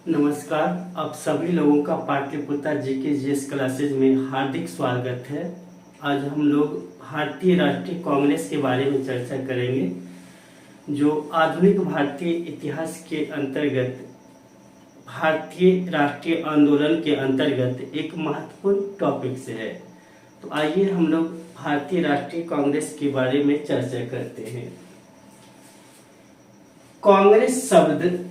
नमस्कार। आप सभी लोगों का पाटलिपुत्र जीके क्लासेज में हार्दिक स्वागत है। आज हम लोग भारतीय राष्ट्रीय कांग्रेस के बारे में चर्चा करेंगे, जो आधुनिक भारतीय इतिहास के अंतर्गत भारतीय राष्ट्रीय आंदोलन के अंतर्गत एक महत्वपूर्ण टॉपिक से है। तो आइए हम लोग भारतीय राष्ट्रीय कांग्रेस के बारे में चर्चा करते हैं। कांग्रेस शब्द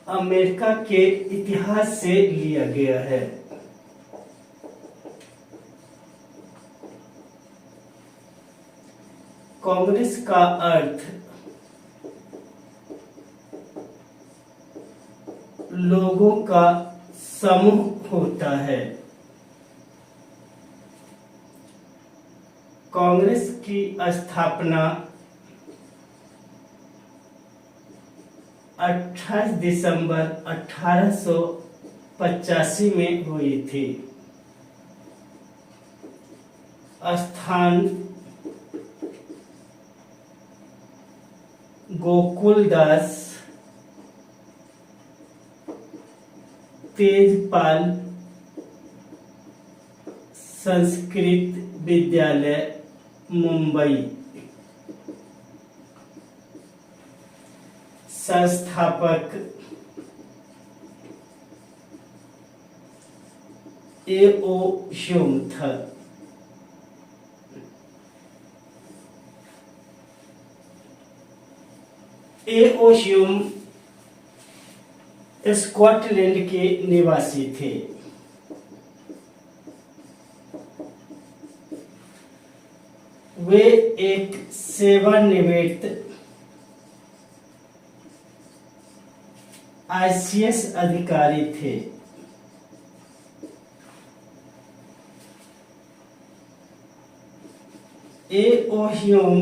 अमेरिका के इतिहास से लिया गया है। कांग्रेस का अर्थ लोगों का समूह होता है। कांग्रेस की स्थापना 28 दिसंबर 1885 में हुई थी। स्थान गोकुलदास तेजपाल संस्कृत विद्यालय, मुंबई। संस्थापक ए.ओ. ह्यूम था। ए.ओ. ह्यूम स्कॉटलैंड के निवासी थे। वे एक सेवानिवृत्त ICS अधिकारी थे। ए.ओ. ह्यूम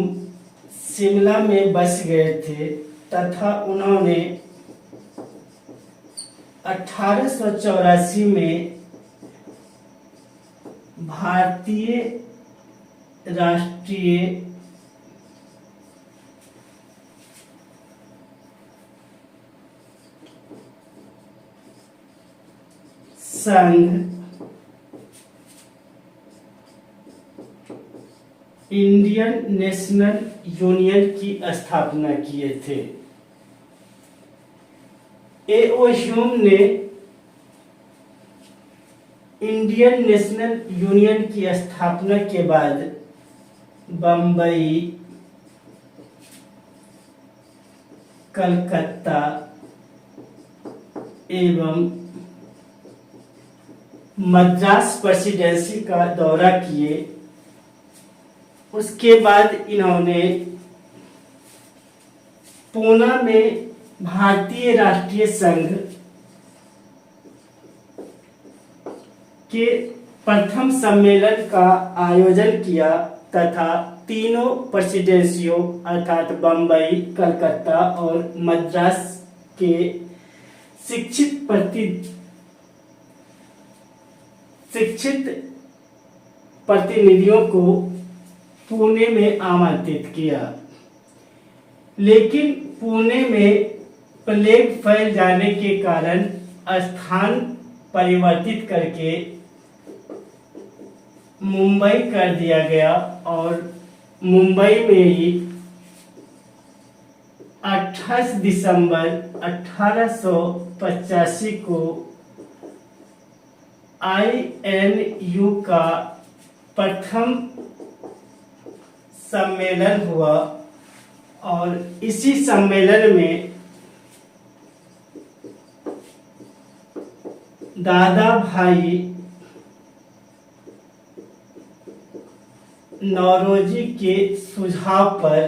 शिमला में बस गए थे तथा उन्होंने 1884 में भारतीय राष्ट्रीय संघ इंडियन नेशनल यूनियन की स्थापना किए थे। ए.ओ. ह्यूम ने इंडियन नेशनल यूनियन की स्थापना के बाद बंबई, कलकत्ता एवं मद्रास प्रेसिडेंसी का दौरा किए। उसके बाद इन्होंने पूना में भारतीय राष्ट्रीय संघ के प्रथम सम्मेलन का आयोजन किया तथा तीनों प्रेसिडेंसियों अर्थात बंबई, कलकत्ता और मद्रास के शिक्षित प्रतिनिधियों को पुणे में आमंत्रित किया, लेकिन पुणे में प्लेग फैल जाने के कारण स्थान परिवर्तित करके मुंबई कर दिया गया और मुंबई में ही 28 दिसंबर 1885 को INU का प्रथम सम्मेलन हुआ और इसी सम्मेलन में दादा भाई नौरोजी के सुझाव पर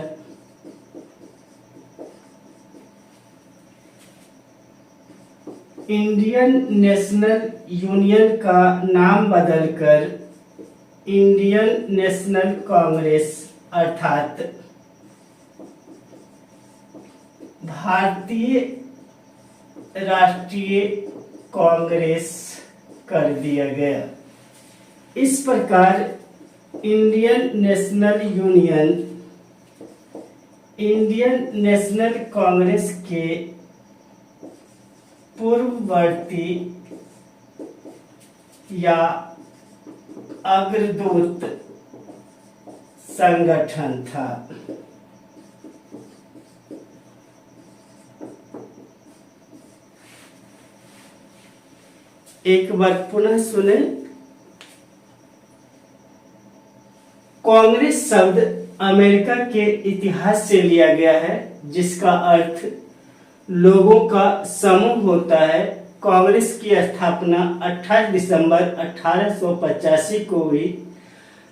इंडियन नेशनल यूनियन का नाम बदलकर इंडियन नेशनल कांग्रेस अर्थात भारतीय राष्ट्रीय कांग्रेस कर दिया गया। इस प्रकार Indian national union Indian national Congress के पूर्ववर्ती या अग्रदूत संगठन था। एक बार पुनः सुने। कांग्रेस शब्द अमेरिका के इतिहास से लिया गया है, जिसका अर्थ लोगों का समूह होता है। कांग्रेस की स्थापना 28 दिसंबर 1885 को हुई।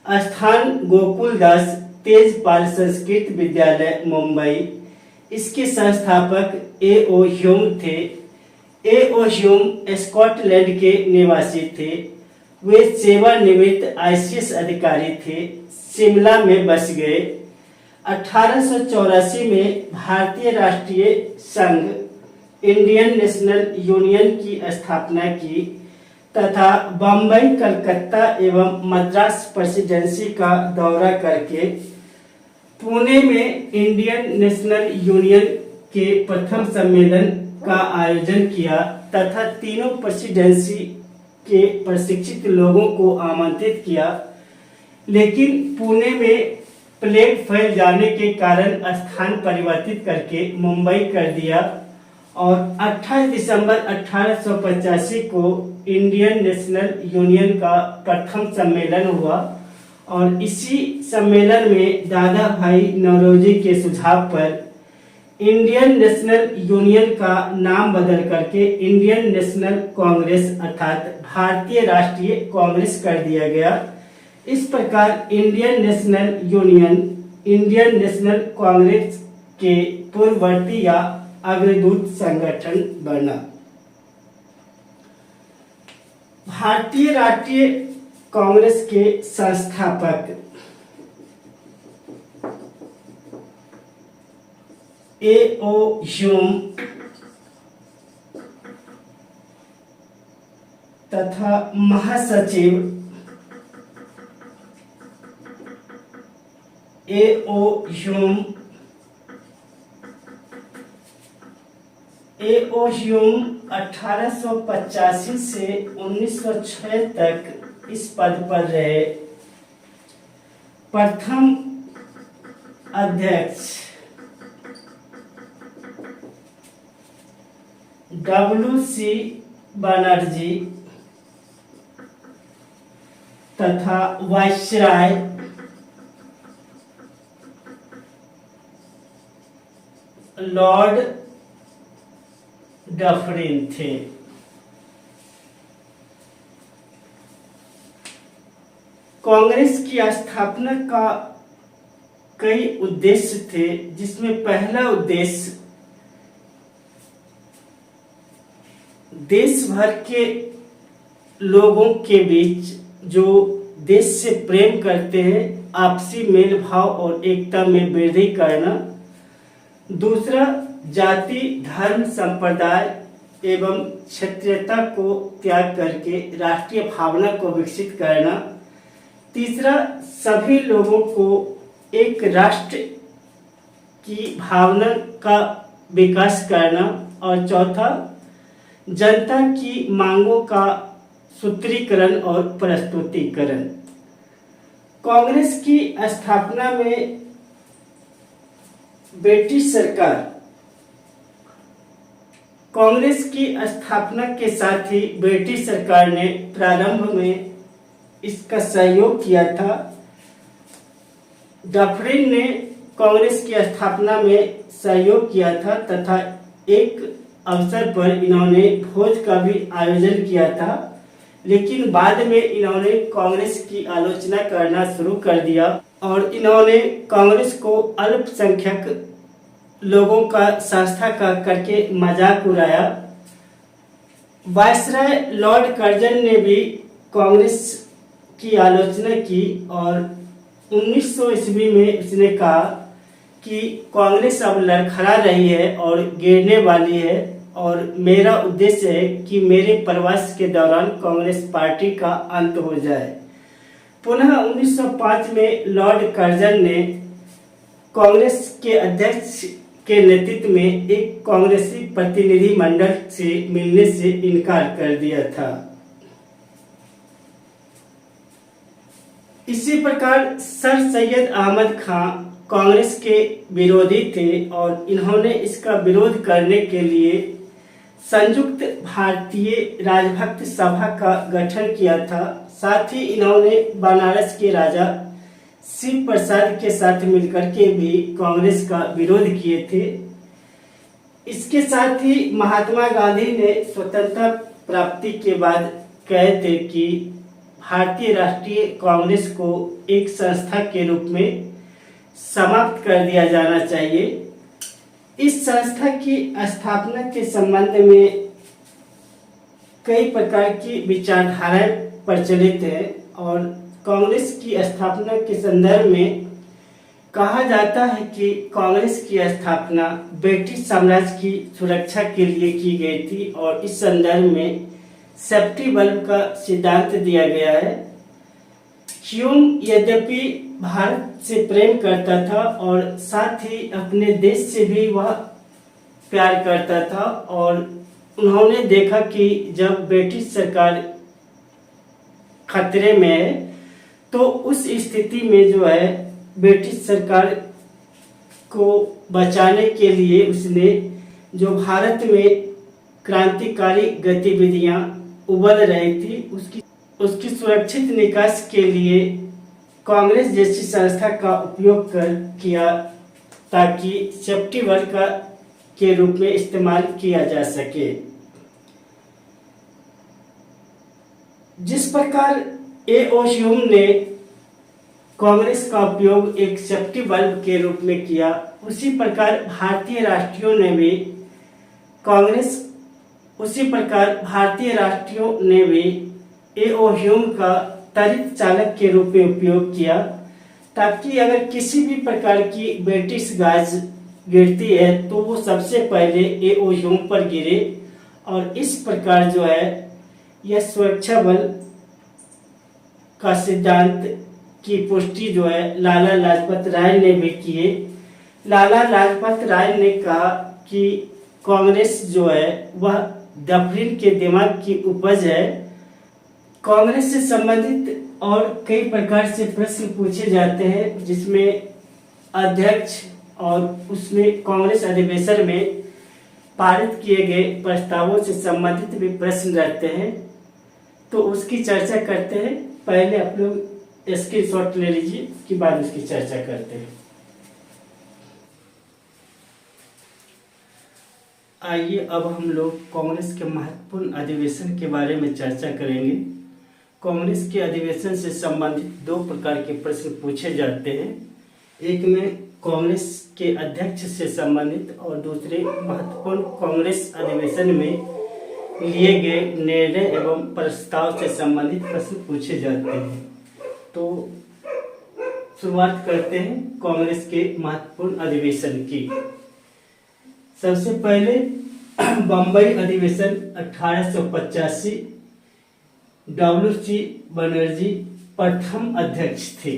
स्थान गोकुलदास तेजपाल संस्कृत विद्यालय मुंबई। इसके संस्थापक ए.ओ. ह्यूम थे। ए.ओ. ह्यूम स्कॉटलैंड के निवासी थे। वे सेवानिवृत्त आईसीएस अधिकारी थे। शिमला में बस गए। 1884 में भारतीय राष्ट्रीय संघ इंडियन नेशनल यूनियन की स्थापना की तथा बम्बई, कलकत्ता एवं मद्रास प्रेसिडेंसी का दौरा करके पुणे में इंडियन नेशनल यूनियन के प्रथम सम्मेलन का आयोजन किया तथा तीनों प्रेसिडेंसी के प्रशिक्षित लोगों को आमंत्रित किया, लेकिन पुणे में प्लेग फैल जाने के कारण स्थान परिवर्तित करके मुंबई कर दिया और 28 दिसंबर 1885 को इंडियन नेशनल यूनियन का प्रथम सम्मेलन हुआ और इसी सम्मेलन में दादा भाई नौरोजी के सुझाव पर इंडियन नेशनल यूनियन का नाम बदल करके इंडियन नेशनल कांग्रेस अर्थात भारतीय राष्ट्रीय कांग्रेस कर दिया गया। इस प्रकार Indian national union Indian national Congress के पूर्ववर्ती या अग्रदूत संगठन बना। भारतीय राष्ट्रीय कांग्रेस के संस्थापक ए.ओ. ह्यूम तथा महासचिव ए.ओ. ह्यूम 1885 से 1906 तक इस पद पर रहे। प्रथम अध्यक्ष W.C. बनर्जी तथा वायसराय लॉर्ड डफरिन थे। कांग्रेस की स्थापना का कई उद्देश्य थे, जिसमें पहला उद्देश्य देश भर के लोगों के बीच जो देश से प्रेम करते हैं आपसी मेल भाव और एकता में वृद्धि करना। दूसरा, जाति धर्म संप्रदाय एवं क्षेत्रीयता को त्याग करके राष्ट्रीय भावना को विकसित करना। तीसरा, सभी लोगों को एक राष्ट्र की भावना का विकास करना। और चौथा, जनता की मांगों का सूत्रीकरण और प्रस्तुतिकरण। कांग्रेस की स्थापना में ब्रिटिश सरकार कांग्रेस की स्थापना के साथ ही ब्रिटिश सरकार ने प्रारंभ में इसका सहयोग किया था। डफरिन ने कांग्रेस की स्थापना में सहयोग किया था तथा एक अवसर पर इन्होंने भोज का भी आयोजन किया था, लेकिन बाद में इन्होंने कांग्रेस की आलोचना करना शुरू कर दिया और इन्होंने कांग्रेस को अल्पसंख्यक लोगों का संस्था का करके मजाक उड़ाया। वायसराय लॉर्ड कर्जन ने भी कांग्रेस की आलोचना की और 1900 ईस्वी में उसने कहा कि कांग्रेस अब लड़खड़ा रही है और गिरने वाली है और मेरा उद्देश्य है कि मेरे प्रवास के दौरान कांग्रेस पार्टी का अंत हो जाए। पुनः 1905 में लॉर्ड कर्जन ने कांग्रेस के अध्यक्ष के नेतृत्व में एक कांग्रेसी प्रतिनिधि मंडल से मिलने से इनकार कर दिया था। इसी प्रकार सर सैयद अहमद खां कांग्रेस के विरोधी थे और इन्होंने इसका विरोध करने के लिए संयुक्त भारतीय राजभक्त सभा का गठन किया था। साथ ही इन्होंने बनारस के राजा शिव प्रसाद के साथ मिलकर के भी कांग्रेस का विरोध किए थे। इसके साथ ही महात्मा गांधी ने स्वतंत्रता प्राप्ति के बाद कहे थे कि भारतीय राष्ट्रीय कांग्रेस को एक संस्था के रूप में समाप्त कर दिया जाना चाहिए। इस संस्था की स्थापना के संबंध में कई प्रकार की विचारधाराएं प्रचलित है और कांग्रेस की स्थापना के संदर्भ में कहा जाता है कि कांग्रेस की स्थापना ब्रिटिश साम्राज्य की सुरक्षा के लिए की गई थी और इस संदर्भ में सेफ्टी बल्ब का सिद्धांत दिया गया है। ह्यूम यद्यपि भारत से प्रेम करता था और साथ ही अपने देश से भी वह प्यार करता था और उन्होंने देखा कि जब ब्रिटिश सरकार खतरे में है तो उस स्थिति में जो है ब्रिटिश सरकार को बचाने के लिए उसने जो भारत में क्रांतिकारी गतिविधियां उबल रही थी उसकी सुरक्षित निकास के लिए कांग्रेस जैसी संस्था का उपयोग किया ताकि सेफ्टी वर्क के रूप में इस्तेमाल किया जा सके। जिस प्रकार ए.ओ. ह्यूम ने कांग्रेस का उपयोग एक सेफ्टी बल्ब के रूप में किया, उसी प्रकार भारतीय राष्ट्रीयों ने भी ए.ओ. ह्यूम का त्वरित चालक के रूप में उपयोग किया ताकि अगर किसी भी प्रकार की ब्रिटिश गाज गिरती है तो वो सबसे पहले ए.ओ. ह्यूम पर गिरे और इस प्रकार जो है यह सुरक्षा बल का सिद्धांत की पुष्टि जो है लाला लाजपत राय ने भी किए। लाला लाजपत राय ने कहा कि कांग्रेस जो है वह डफरिन के दिमाग की उपज है। कांग्रेस से संबंधित और कई प्रकार से प्रश्न पूछे जाते हैं जिसमें अध्यक्ष और उसमें कांग्रेस अधिवेशन में पारित किए गए प्रस्तावों से संबंधित भी प्रश्न रहते हैं, तो उसकी चर्चा करते हैं। पहले आप लोग स्क्रीनशॉट ले लीजिए, उसके बाद उसकी चर्चा करते हैं। आइए अब हम लोग कांग्रेस के महत्वपूर्ण अधिवेशन के बारे में चर्चा करेंगे। कांग्रेस के अधिवेशन से संबंधित दो प्रकार के प्रश्न पूछे जाते हैं, एक में कांग्रेस के अध्यक्ष से संबंधित और दूसरे महत्वपूर्ण कांग्रेस अधिवेशन में लिए गए निर्णय एवं प्रस्ताव से संबंधित प्रश्न पूछे जाते हैं। तो शुरुआत करते हैं कांग्रेस के महत्वपूर्ण अधिवेशन की। सबसे पहले बम्बई अधिवेशन 1885, डब्ल्यू.सी. बनर्जी प्रथम अध्यक्ष थे।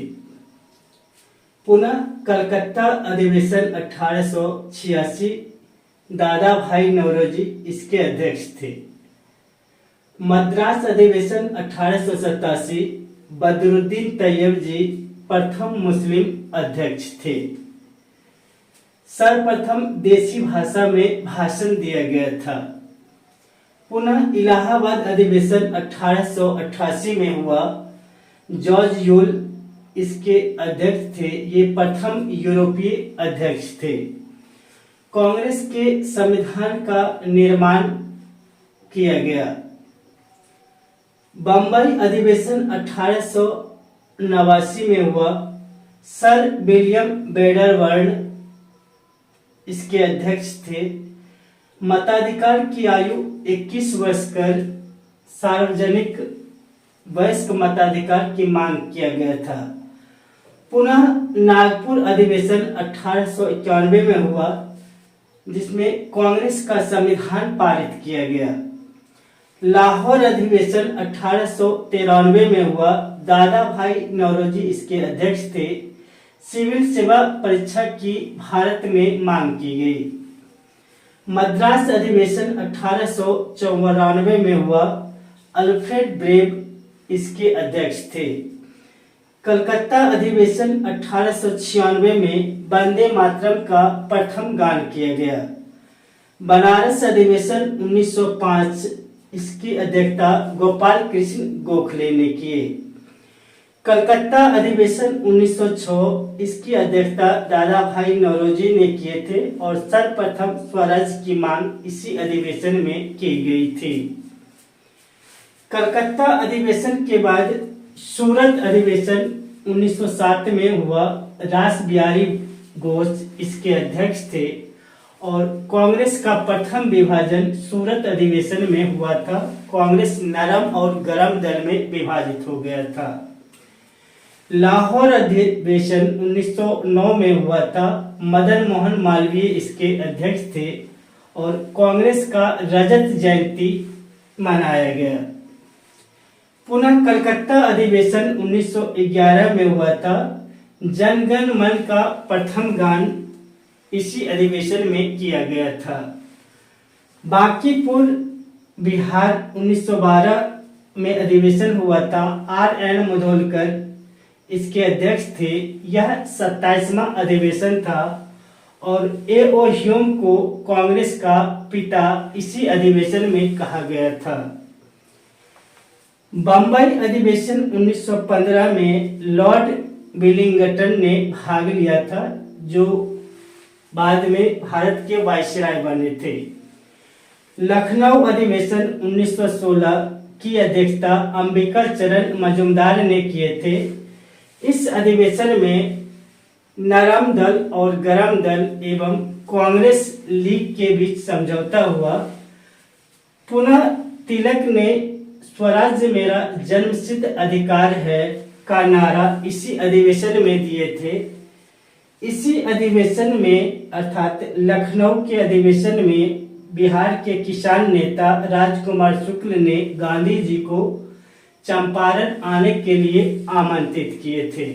पुनः कलकत्ता अधिवेशन 1886, दादा भाई नौरोजी इसके अध्यक्ष थे। मद्रास अधिवेशन 1887, बदरुद्दीन तैयब जी प्रथम मुस्लिम अध्यक्ष थे। सर्वप्रथम देसी भाषा में भाषण दिया गया था। पुनः इलाहाबाद अधिवेशन 1888 में हुआ, जॉर्ज यूल इसके अध्यक्ष थे। ये प्रथम यूरोपीय अध्यक्ष थे। कांग्रेस के संविधान का निर्माण किया गया। बम्बई अधिवेशन 1889 में हुआ, सर विलियम बेडरबर्न इसके अध्यक्ष थे। मताधिकार की आयु 21 वर्ष कर सार्वजनिक वयस्क मताधिकार की मांग किया गया था। पुनः नागपुर अधिवेशन 1891 में हुआ, जिसमें कांग्रेस का संविधान पारित किया गया। लाहौर अधिवेशन 1893 में हुआ, दादा भाई नौरोजी इसके अध्यक्ष थे। सिविल सेवा परीक्षा की भारत में मांग की गई। मद्रास अधिवेशन 1894 में हुआ। अल्फ्रेड ब्रेव इसके अध्यक्ष थे। कलकत्ता अधिवेशन 1896 में वंदे मातरम का प्रथम गान किया गया। बनारस अधिवेशन 1905 इसकी अध्यक्षता गोपाल कृष्ण गोखले ने किए। कलकत्ता अधिवेशन 1906 इसकी अध्यक्षता दादा भाई नौरोजी ने किए थे और सर्वप्रथम स्वराज की मांग इसी अधिवेशन में की गई थी। कलकत्ता अधिवेशन के बाद सूरत अधिवेशन 1907 में हुआ। रास बिहारी घोष इसके अध्यक्ष थे और कांग्रेस का प्रथम विभाजन सूरत अधिवेशन में हुआ था। कांग्रेस नरम और गरम दल में विभाजित हो गया था। लाहौर अधिवेशन 1909 में हुआ था। मदन मोहन मालवीय इसके अध्यक्ष थे और कांग्रेस का रजत जयंती मनाया गया। पुनः कलकत्ता अधिवेशन 1911 में हुआ था। जनगण मन का प्रथम गान इसी अधिवेशन में किया गया था। बांकीपुर बिहार 1912 में अधिवेशन हुआ था। R.N. मुधोलकर इसके अध्यक्ष थे। यह 27वां अधिवेशन था और A.O. ह्यूम को कांग्रेस का पिता इसी अधिवेशन में कहा गया था। बम्बई अधिवेशन 1915 में लॉर्ड विलिंगटन ने भाग लिया था, जो बाद में भारत के वायसराय बने थे। लखनऊ अधिवेशन 1916 की अध्यक्षता अंबिका चरण मजूमदार ने किए थे। इस अधिवेशन में नरम दल और गरम दल एवं कांग्रेस लीग के बीच समझौता हुआ। पुनः तिलक ने स्वराज्य मेरा जन्मसिद्ध अधिकार है का नारा इसी अधिवेशन में दिए थे। इसी अधिवेशन में अर्थात लखनऊ के अधिवेशन में बिहार के किसान नेता राजकुमार शुक्ल ने गांधी जी को चंपारण आने के लिए आमंत्रित किए थे।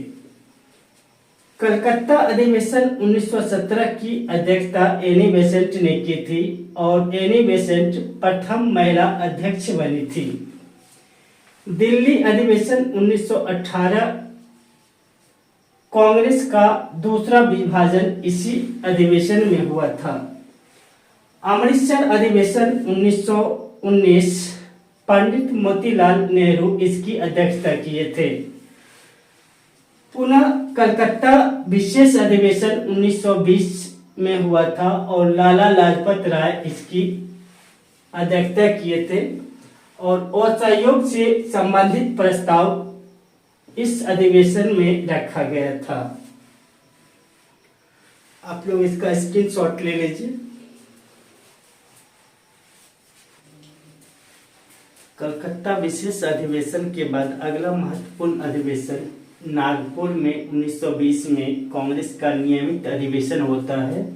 कलकत्ता अधिवेशन 1917 की अध्यक्षता एनी बेसेंट ने की थी और एनी बेसेंट प्रथम महिला अध्यक्ष बनी थी। दिल्ली अधिवेशन 1918 कांग्रेस का दूसरा विभाजन इसी अधिवेशन में हुआ था। अमृतसर अधिवेशन 1919 पंडित मोतीलाल नेहरू इसकी अध्यक्षता किए थे। पुनः कलकत्ता विशेष अधिवेशन 1920 में हुआ था और लाला लाजपत राय इसकी अध्यक्षता किए थे और असहयोग से संबंधित प्रस्ताव इस अधिवेशन में रखा गया था। आप लोग इसका स्क्रीनशॉट ले लीजिए। कलकत्ता विशेष अधिवेशन के बाद अगला महत्वपूर्ण अधिवेशन नागपुर में 1920 में कांग्रेस का नियमित अधिवेशन होता है,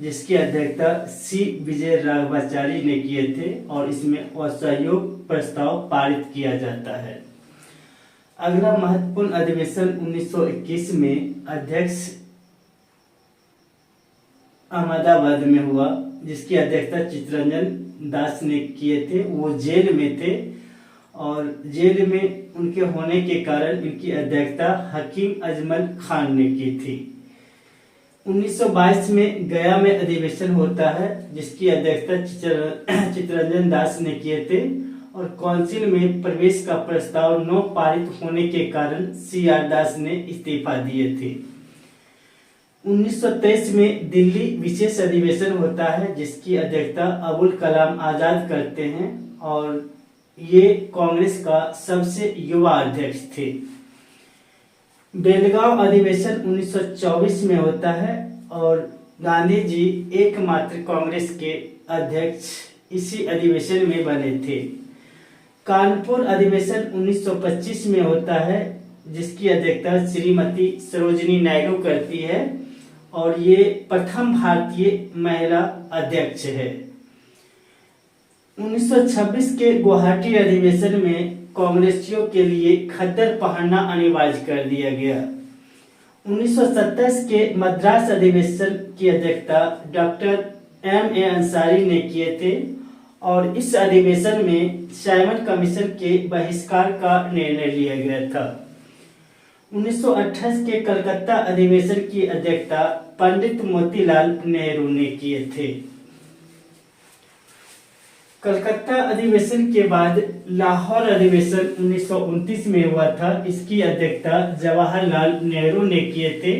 जिसकी अध्यक्षता सी विजय राघवाचारी ने किए थे और इसमें असहयोग प्रस्ताव पारित किया जाता है। अगला महत्वपूर्ण अधिवेशन 1921 में अध्यक्ष अहमदाबाद में हुआ, जिसकी अध्यक्षता चित्तरंजन दास ने किए थे। वो जेल में थे और जेल में उनके होने के कारण इनकी अध्यक्षता हकीम अजमल खान ने की थी। 1922 में गया में अधिवेशन होता है, जिसकी अध्यक्षता चित्तरंजन दास ने किए थे और काउंसिल में प्रवेश का प्रस्ताव न पारित होने के कारण CR दास ने इस्तीफा दिए थे। 1923 में दिल्ली विशेष अधिवेशन होता है, जिसकी अध्यक्षता अबुल कलाम आजाद करते हैं और ये कांग्रेस का सबसे युवा अध्यक्ष थे। बेलगांव अधिवेशन 1924 में होता है और गांधी जी एकमात्र कांग्रेस के अध्यक्ष इसी अधिवेशन में बने थे। कानपुर अधिवेशन 1925 में होता है, जिसकी अध्यक्षता श्रीमती सरोजिनी नायडू करती है और ये प्रथम भारतीय महिला अध्यक्ष है। 1926 के गुवाहाटी अधिवेशन में कांग्रेसियों के लिए खद्दर पहनना अनिवार्य कर दिया गया। 1927 के मद्रास अधिवेशन की अध्यक्षता डॉक्टर M.A. अंसारी ने किए थे और इस अधिवेशन में साइमन कमीशन के बहिष्कार का निर्णय लिया गया था। 1928 के कलकत्ता अधिवेशन की अध्यक्षता पंडित मोतीलाल नेहरू ने किए थे। कलकत्ता अधिवेशन के बाद लाहौर अधिवेशन 1929 में हुआ था। इसकी अध्यक्षता जवाहरलाल नेहरू ने किए थे।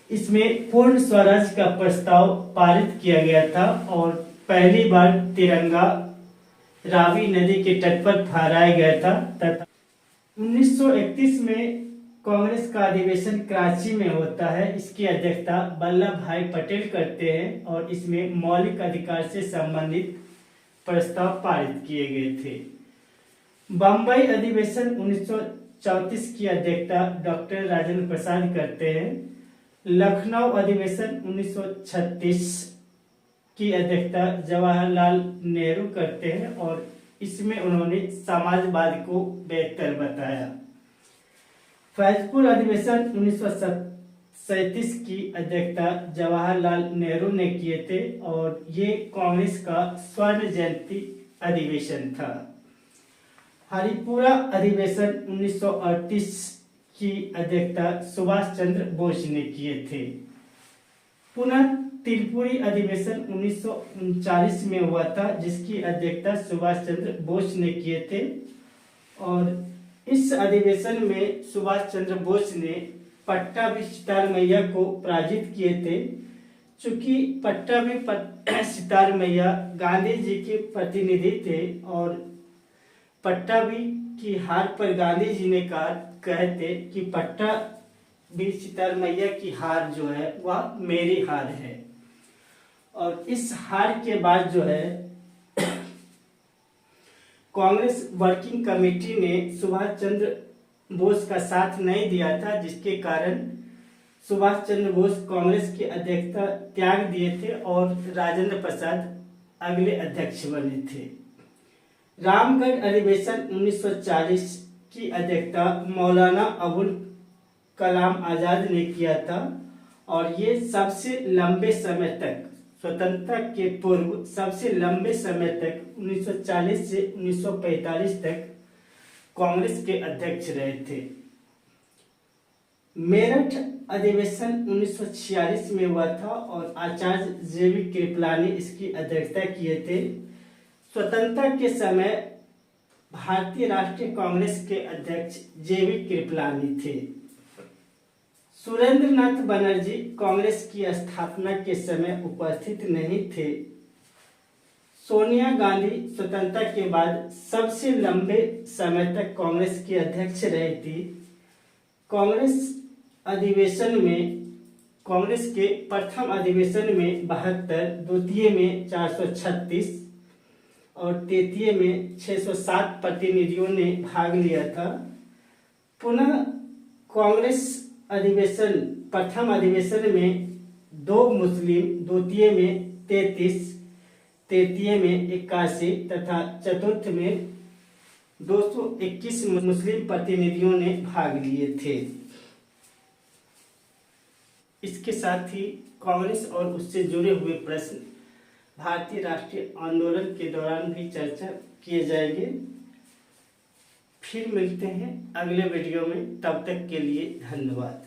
इसमें पूर्ण स्वराज का प्रस्ताव पारित किया गया था और पहली बार तिरंगा रावी नदी के तट पर फहराया गया था तथा 1931 में कांग्रेस का अधिवेशन कराची में होता है। इसकी अध्यक्षता वल्लभ भाई पटेल करते हैं और इसमें मौलिक अधिकार से संबंधित प्रस्ताव पारित किए गए थे। बम्बई अधिवेशन 1934 की अध्यक्षता डॉक्टर राजेंद्र प्रसाद करते हैं। लखनऊ अधिवेशन 1936 की अध्यक्षता जवाहरलाल नेहरू करते हैं और इसमें उन्होंने समाजवाद को बेहतर बताया। फैजपुर अधिवेशन 1937 की अध्यक्षता जवाहरलाल नेहरू ने किए थे और ये कांग्रेस का स्वर्ण जयंती अधिवेशन था। हरिपुरा अधिवेशन 1938 की अध्यक्षता सुभाष चंद्र बोस ने किए थे। पुनः त्रिपुरी अधिवेशन 1939 में हुआ था जिसकी अध्यक्षता सुभाष चंद्र बोस ने किए थे और इस अधिवेशन में सुभाष चंद्र बोस ने पट्टाभी सितार मैया को पराजित किए थे। चूंकि पट्टाभी सितार मैया गांधी जी के प्रतिनिधि थे और पट्टाभी की हार पर गांधी जी ने कहे थे कि पट्टाभी सितार मैया की हार जो है वह मेरी हार है। और इस हार के बाद जो है कांग्रेस वर्किंग कमेटी ने सुभाष चंद्र बोस का साथ नहीं दिया था, जिसके कारण सुभाष चंद्र बोस कांग्रेस की अध्यक्षता त्याग दिए थे और राजेंद्र प्रसाद अगले अध्यक्ष बने थे। रामगढ़ अधिवेशन 1940 की अध्यक्षता मौलाना अबुल कलाम आजाद ने किया था और ये सबसे लंबे समय तक स्वतंत्रता के पूर्व सबसे लंबे समय तक 1940 से 1945 तक कांग्रेस के अध्यक्ष रहे थे। मेरठ अधिवेशन 1946 में हुआ था और आचार्य जेवी कृपलानी इसकी अध्यक्षता किए थे। स्वतंत्रता के समय भारतीय राष्ट्रीय कांग्रेस के अध्यक्ष जेवी कृपलानी थे। सुरेंद्र नाथ बनर्जी कांग्रेस की स्थापना के समय उपस्थित नहीं थे। सोनिया गांधी स्वतंत्रता के बाद सबसे लंबे समय तक कांग्रेस की अध्यक्ष रही थी। कांग्रेस के प्रथम अधिवेशन में 72, द्वितीय में 436 और तृतीय में 607 प्रतिनिधियों ने भाग लिया था। पुनः कांग्रेस प्रथम अधिवेशन में 2 मुस्लिम, द्वितीय में 33, तृतीय में 81 तथा चतुर्थ में 221 मुस्लिम प्रतिनिधियों ने भाग लिए थे। इसके साथ ही कांग्रेस और उससे जुड़े हुए प्रश्न भारतीय राष्ट्रीय आंदोलन के दौरान भी चर्चा किए जाएंगे। फिर मिलते हैं अगले वीडियो में, तब तक के लिए धन्यवाद।